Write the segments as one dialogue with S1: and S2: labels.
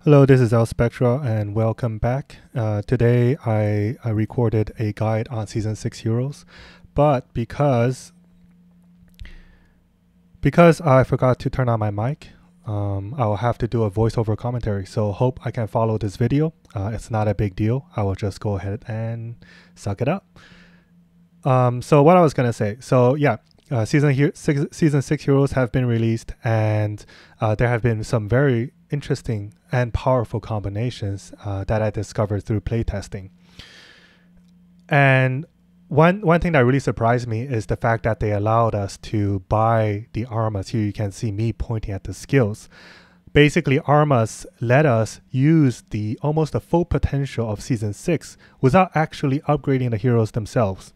S1: Hello, this is El Spectra and welcome back. Today I recorded a guide on Season 6 Heroes, but because I forgot to turn on my mic, I'll have to do a voiceover commentary. So hope I can follow this video. It's not a big deal. I will just go ahead and suck it up. So what I was gonna say. So yeah, season 6 Heroes have been released, and there have been some very interesting and powerful combinations that I discovered through playtesting. And one thing that really surprised me is the fact that they allowed us to buy the armas. Here you can see me pointing at the skills. Basically, armas let us use almost the full potential of Season 6 without actually upgrading the heroes themselves.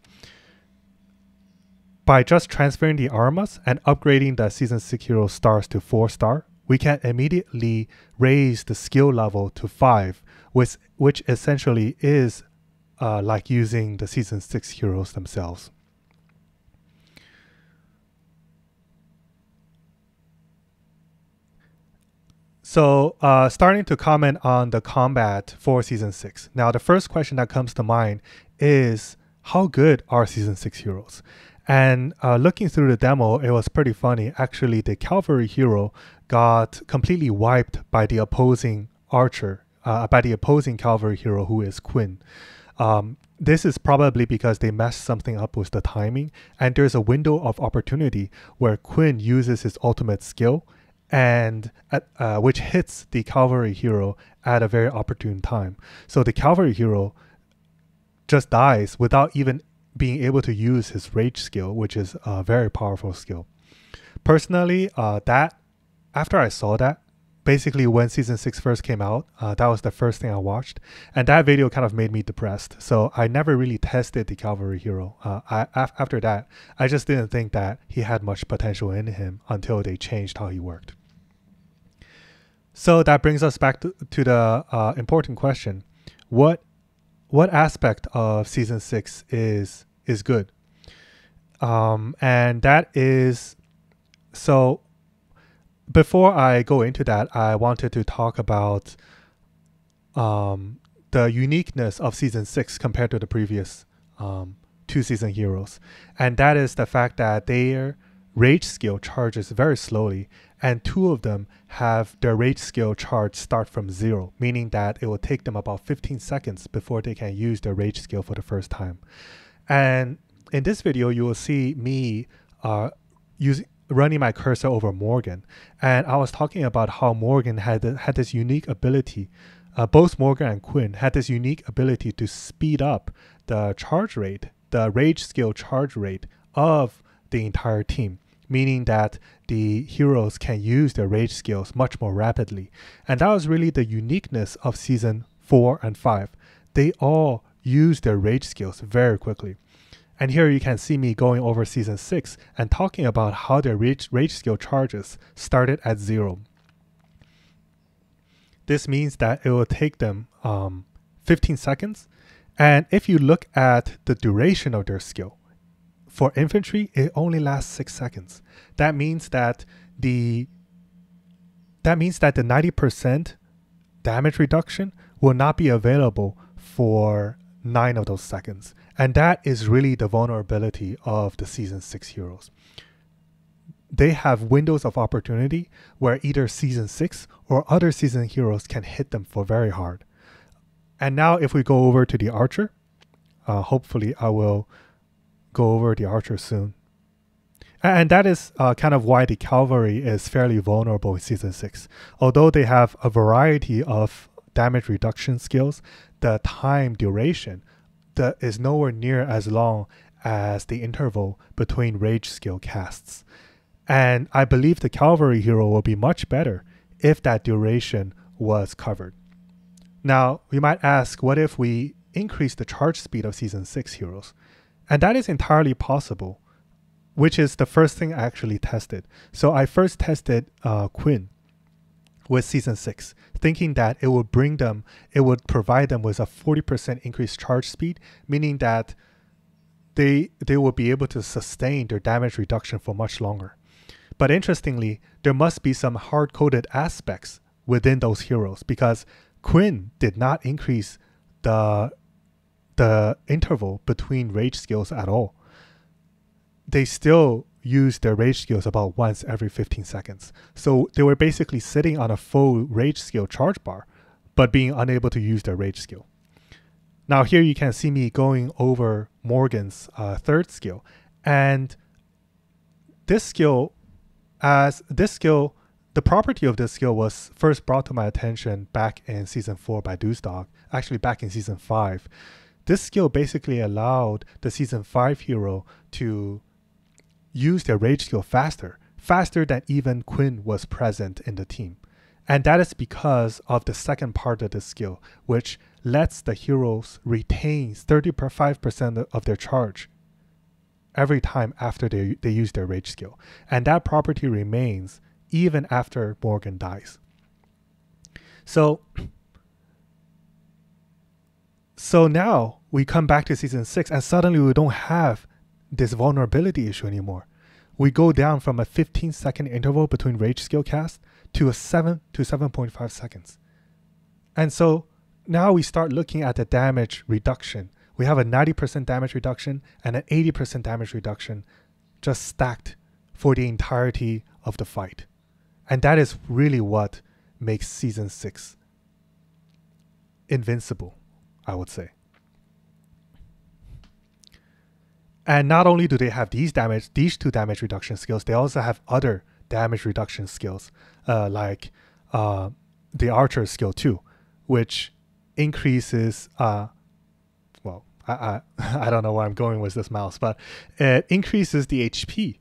S1: By just transferring the armas and upgrading the Season 6 hero stars to 4-star, we can immediately raise the skill level to 5, which essentially is like using the Season 6 heroes themselves. So starting to comment on the combat for Season 6. Now the first question that comes to mind is, how good are Season 6 heroes? And looking through the demo, it was pretty funny. Actually, the cavalry hero got completely wiped by the opposing archer, by the opposing cavalry hero, who is Quinn. This is probably because they messed something up with the timing, and there's a window of opportunity where Quinn uses his ultimate skill, and which hits the cavalry hero at a very opportune time. So the cavalry hero just dies without even being able to use his rage skill, which is a very powerful skill. Personally, after I saw that, basically when Season 6 first came out, that was the first thing I watched, and that video kind of made me depressed. So I never really tested the cavalry hero. After that, I just didn't think that he had much potential in him until they changed how he worked. So that brings us back to the important question: what aspect of Season 6 is good? And that is, so before I go into that, I wanted to talk about the uniqueness of Season 6 compared to the previous 2 season heroes. And that is the fact that their rage skill charges very slowly, and 2 of them have their rage skill charge start from 0, meaning that it will take them about 15 seconds before they can use their rage skill for the first time. And in this video, you will see me running my cursor over Morgan, and I was talking about how Morgan had this unique ability. Both Morgan and Quinn had this unique ability to speed up the charge rate, the rage skill charge rate of the entire team, meaning that the heroes can use their rage skills much more rapidly. And that was really the uniqueness of Season 4 and 5. They all use their rage skills very quickly. And here you can see me going over Season 6 and talking about how their rage skill charges started at 0. This means that it will take them 15 seconds. And if you look at the duration of their skill, for infantry, it only lasts 6 seconds. That means that the 90% damage reduction will not be available for 9 of those seconds. And that is really the vulnerability of the Season 6 heroes. They have windows of opportunity where either Season 6 or other season heroes can hit them for very hard. And now if we go over to the archer, hopefully I will go over the archer soon. And that is kind of why the cavalry is fairly vulnerable in Season 6. Although they have a variety of damage reduction skills, the time duration is nowhere near as long as the interval between rage skill casts. And I believe the cavalry hero will be much better if that duration was covered. Now, we might ask, what if we increase the charge speed of Season 6 heroes? And that is entirely possible, which is the first thing I actually tested. So I first tested Quinn with Season 6, thinking that it would provide them with a 40% increased charge speed, meaning that they will be able to sustain their damage reduction for much longer. But interestingly, there must be some hard-coded aspects within those heroes, because Quinn did not increase the interval between rage skills at all. They still use their rage skills about once every 15 seconds. So they were basically sitting on a full rage skill charge bar, but being unable to use their rage skill. Now here you can see me going over Morgan's third skill. And this skill, the property of this skill was first brought to my attention back in Season 4 by Deuce Dog, actually back in Season 5. This skill basically allowed the Season 5 hero to use their rage skill faster than even Quinn was present in the team. And that is because of the second part of the skill, which lets the heroes retain 35% of their charge every time after they use their rage skill. And that property remains even after Morgan dies. So now we come back to Season 6 and suddenly we don't have this vulnerability issue anymore. We go down from a 15-second interval between rage skill cast to a 7 to 7.5 seconds. And so now we start looking at the damage reduction. We have a 90% damage reduction and an 80% damage reduction just stacked for the entirety of the fight. And that is really what makes Season 6 invincible, I would say. And not only do they have these two damage reduction skills, they also have other damage reduction skills, like the archer skill 2, which increases, I don't know where I'm going with this mouse, but it increases the HP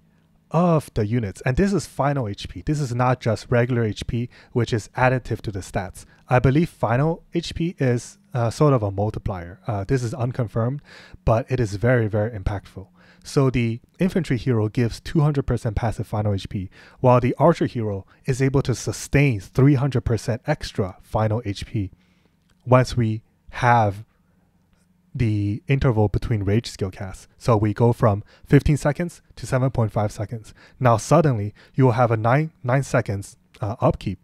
S1: of the units. And this is final HP. This is not just regular HP, which is additive to the stats. I believe final HP is sort of a multiplier. This is unconfirmed, but it is very, very impactful. So the infantry hero gives 200% passive final HP, while the archer hero is able to sustain 300% extra final HP once we have the interval between rage skill casts. So we go from 15 seconds to 7.5 seconds. Now suddenly you will have a 9 seconds upkeep,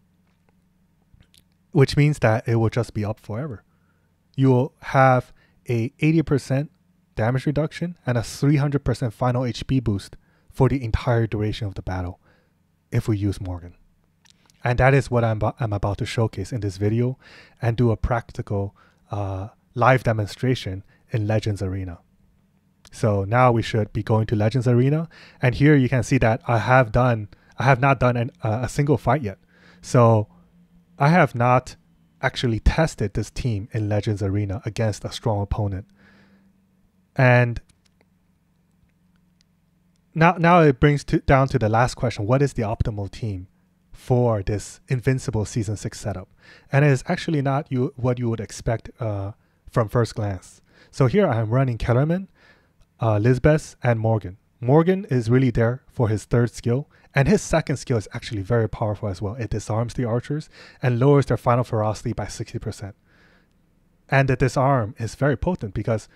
S1: which means that it will just be up forever. You will have a 80% damage reduction and a 300% final HP boost for the entire duration of the battle if we use Morgan. And that is what I'm about to showcase in this video and do a practical live demonstration in Legends Arena. So now we should be going to Legends Arena, and here you can see that I have not done a single fight yet. So I have not actually tested this team in Legends Arena against a strong opponent. And now it brings down to the last question: what is the optimal team for this invincible Season 6 setup? And it is actually not what you would expect from first glance. So here I am running Kellerman, Lisbeth, and Morgan. Morgan is really there for his third skill, and his second skill is actually very powerful as well. It disarms the archers and lowers their final ferocity by 60%. And the disarm is very potent because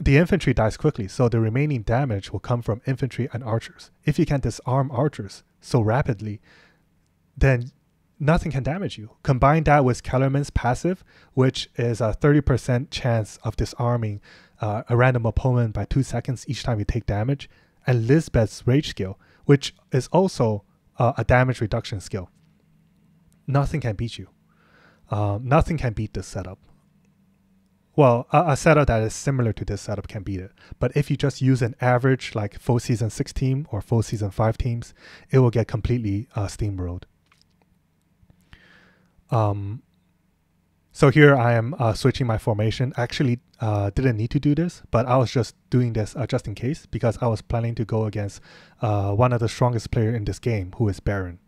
S1: the infantry dies quickly, so the remaining damage will come from infantry and archers. If you can disarm archers so rapidly, then nothing can damage you. Combine that with Kellerman's passive, which is a 30% chance of disarming a random opponent by 2 seconds each time you take damage, and Lisbeth's rage skill, which is also a damage reduction skill. Nothing can beat you. Nothing can beat this setup. Well, a setup that is similar to this setup can beat it. But if you just use an average like full Season 6 team or full Season 5 teams, it will get completely steamrolled. So here I am switching my formation. Actually, didn't need to do this, but I was just doing this just in case, because I was planning to go against one of the strongest players in this game, who is Baron.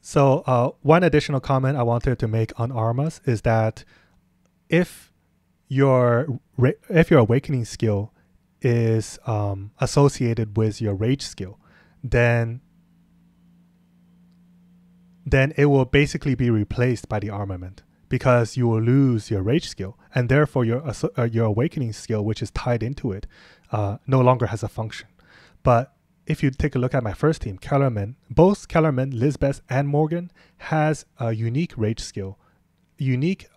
S1: So one additional comment I wanted to make on Armas is that if your awakening skill is associated with your rage skill, then it will basically be replaced by the armament, because you will lose your rage skill, and therefore your awakening skill, which is tied into it, no longer has a function. But if you take a look at my first team, Kellerman, both Kellerman, Lisbeth, and Morgan has a unique rage skill, unique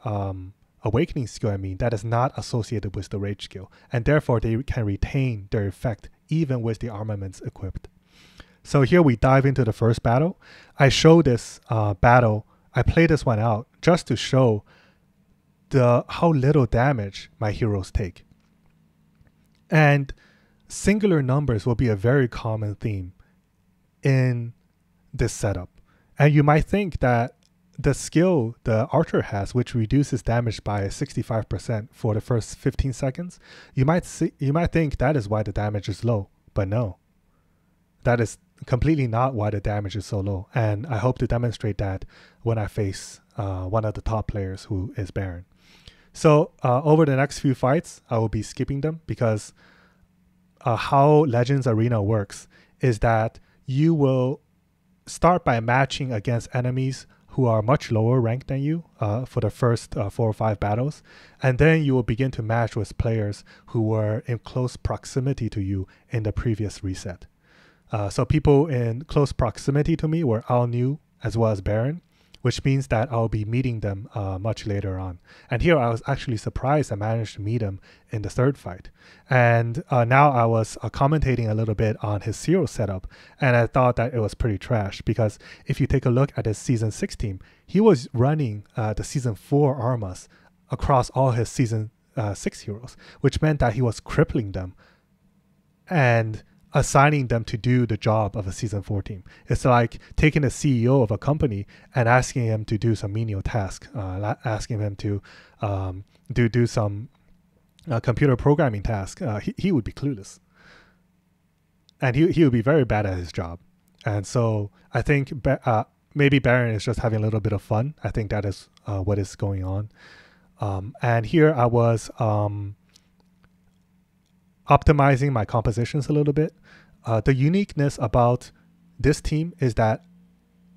S1: awakening skill, that is not associated with the rage skill, and therefore they can retain their effect even with the armaments equipped. So here we dive into the first battle. I show this battle, I play this one out just to show how little damage my heroes take. And singular numbers will be a very common theme in this setup. And you might think that the skill the archer has, which reduces damage by 65% for the first 15 seconds, you might think that is why the damage is low. But no, that is completely not why the damage is so low. And I hope to demonstrate that when I face one of the top players who is Baron. So over the next few fights, I will be skipping them because how Legends Arena works is that you will start by matching against enemies who are much lower ranked than you for the first 4 or 5 battles. And then you will begin to match with players who were in close proximity to you in the previous reset. So people in close proximity to me were Al New as well as Baron, which means that I'll be meeting them much later on. And here I was actually surprised I managed to meet him in the third fight. And now I was commentating a little bit on his zero setup, and I thought that it was pretty trash because if you take a look at his Season 6 team, he was running the Season 4 Armas across all his Season 6 heroes, which meant that he was crippling them and assigning them to do the job of a Season 4 team. It's like taking a CEO of a company and asking him to do some menial task, asking him to do some computer programming task. He would be clueless. And he would be very bad at his job. And so I think maybe Baron is just having a little bit of fun. I think that is what is going on. And here I was optimizing my compositions a little bit. The uniqueness about this team is that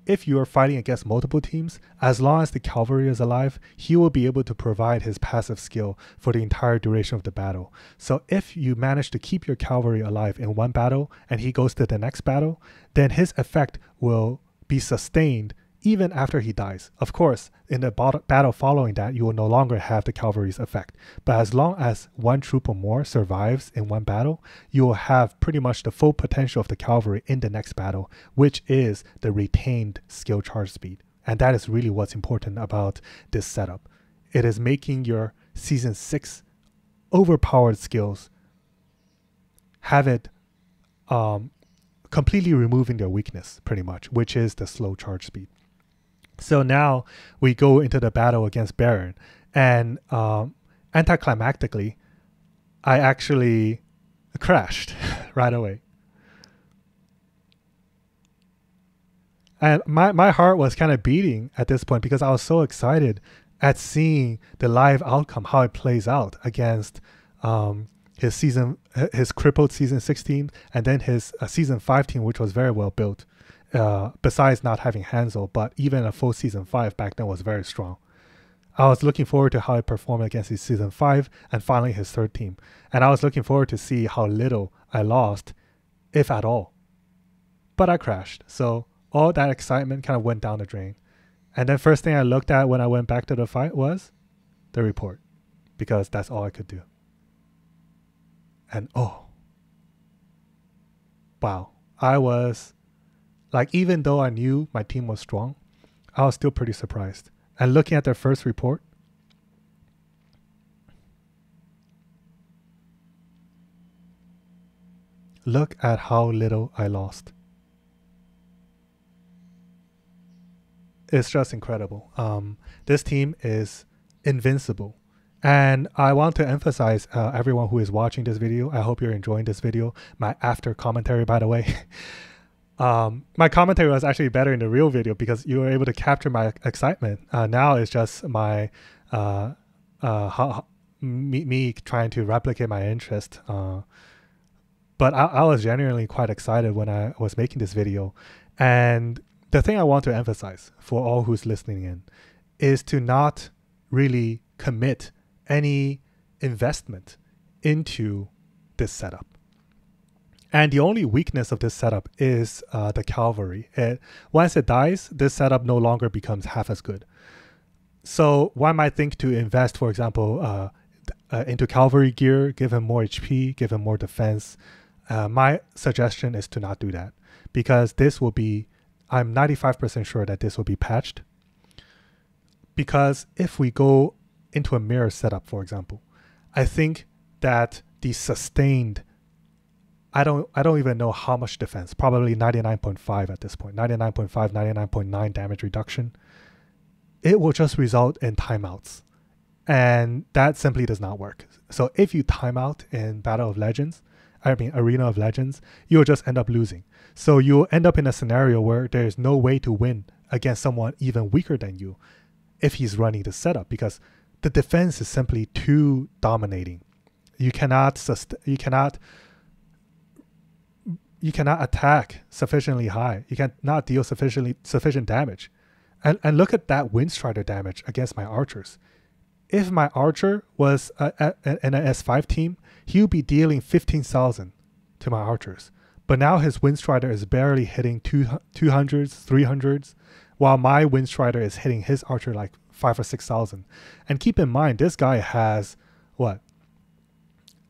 S1: if you are fighting against multiple teams, as long as the cavalry is alive, he will be able to provide his passive skill for the entire duration of the battle. So if you manage to keep your cavalry alive in one battle and he goes to the next battle, then his effect will be sustained even after he dies. Of course, in the battle following that, you will no longer have the cavalry's effect. But as long as one troop or more survives in one battle, you will have pretty much the full potential of the cavalry in the next battle, which is the retained skill charge speed. And that is really what's important about this setup. It is making your Season 6 overpowered skills have it completely removing their weakness, pretty much, which is the slow charge speed. So now we go into the battle against Baron, and anticlimactically, I actually crashed right away. And my heart was kind of beating at this point because I was so excited at seeing the live outcome, how it plays out against his crippled Season 6 team, and then his Season 5 team, which was very well built. Besides not having Hansel, but even a full Season 5 back then was very strong. I was looking forward to how he performed against his Season 5 and finally his third team. And I was looking forward to see how little I lost, if at all. But I crashed. So all that excitement kind of went down the drain. And then first thing I looked at when I went back to the fight was the report, because that's all I could do. And oh, wow, I was like, even though I knew my team was strong, I was still pretty surprised. And looking at their first report, look at how little I lost. It's just incredible. This team is invincible. And I want to emphasize everyone who is watching this video, I hope you're enjoying this video. My after commentary, by the way. My commentary was actually better in the real video because you were able to capture my excitement. Now it's just my me trying to replicate my interest. But I was genuinely quite excited when I was making this video. And the thing I want to emphasize for all who's listening in is to not really commit any investment into this setup. And the only weakness of this setup is the cavalry. Once it dies, this setup no longer becomes half as good. So one might think to invest, for example, into cavalry gear, give him more HP, give him more defense. My suggestion is to not do that, because this will be, I'm 95% sure that this will be patched. Because if we go into a mirror setup, for example, I think that the sustained, I don't even know how much defense, probably 99.5 at this point, 99.5, 99.9 damage reduction. It will just result in timeouts. And that simply does not work. So if you time out in Arena of Legends, you'll just end up losing. So you'll end up in a scenario where there's no way to win against someone even weaker than you if he's running the setup, because the defense is simply too dominating. You cannot attack sufficiently high. You cannot deal sufficient damage. And look at that Windstrider damage against my archers. If my archer was in an S5 team, he would be dealing 15,000 to my archers. But now his Windstrider is barely hitting 200s, 300s, while my Windstrider is hitting his archer like 5,000 or 6,000. And keep in mind, this guy has,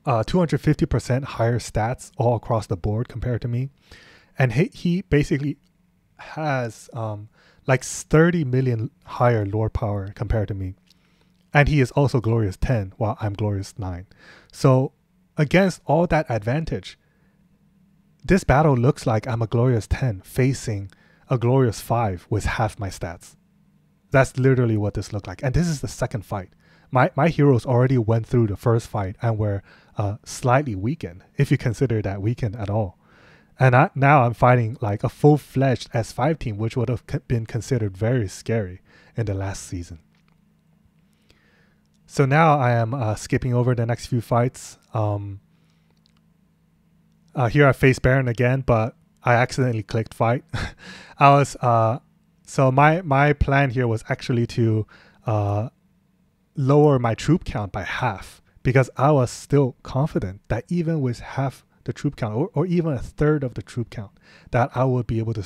S1: 250% higher stats all across the board compared to me. And he basically has like 30 million higher lore power compared to me. And he is also Glorious 10 while I'm Glorious 9. So against all that advantage, this battle looks like I'm a Glorious 10 facing a Glorious 5 with half my stats. That's literally what this looked like. And this is the second fight. My heroes already went through the first fight and were slightly weakened, if you consider that weakened at all. And now I'm fighting like a full-fledged S5 team, which would have been considered very scary in the last season. So now I am skipping over the next few fights. Here I face Baron again, but I accidentally clicked fight. So my plan here was actually to lower my troop count by half, because I was still confident that even with half the troop count, or even a third of the troop count, that I would be able to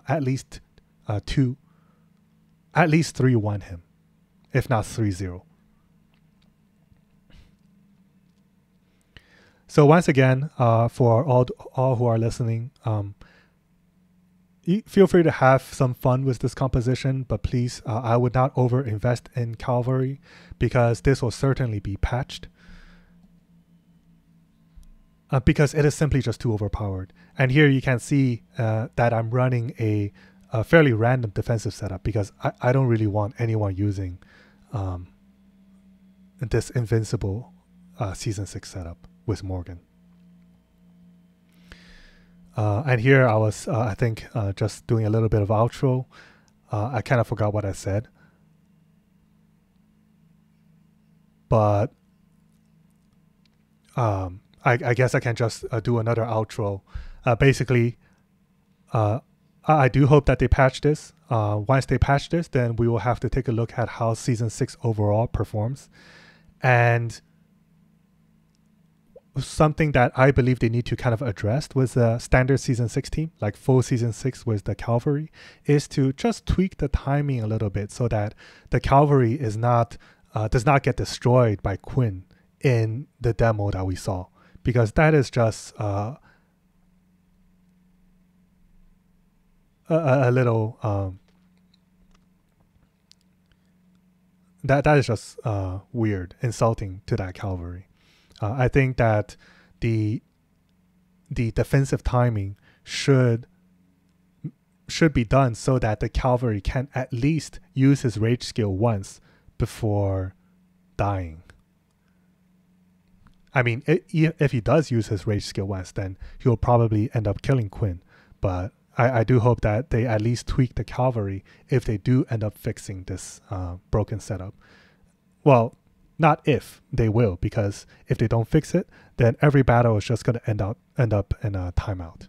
S1: at least 3-1 him, if not 3-0. So once again, for all who are listening, feel free to have some fun with this composition, but please, I would not over-invest in cavalry, because this will certainly be patched. Because it is simply just too overpowered. And here you can see that I'm running a fairly random defensive setup, because I don't really want anyone using this invincible Season 6 setup with Morgan. And here I was, I think, just doing a little bit of outro. I kind of forgot what I said. But I guess I can just do another outro. Basically, I do hope that they patch this. Once they patch this, then we will have to take a look at how Season 6 overall performs. And something that I believe they need to kind of address with the standard Season 6 team, like full Season 6 with the cavalry, is to just tweak the timing a little bit so that the cavalry is not does not get destroyed by Quinn in the demo that we saw, because that is just a little that is just weird, insulting to that cavalry. I think that the defensive timing should be done so that the cavalry can at least use his rage skill once before dying. I mean, if he does use his rage skill once, then he'll probably end up killing Quinn. But I do hope that they at least tweak the cavalry if they do end up fixing this broken setup. Well, not if, they will, because if they don't fix it, then every battle is just going to end up in a timeout.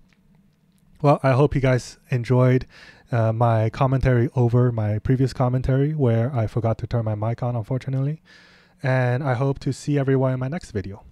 S1: Well, I hope you guys enjoyed my commentary over my previous commentary where I forgot to turn my mic on, unfortunately. And I hope to see everyone in my next video.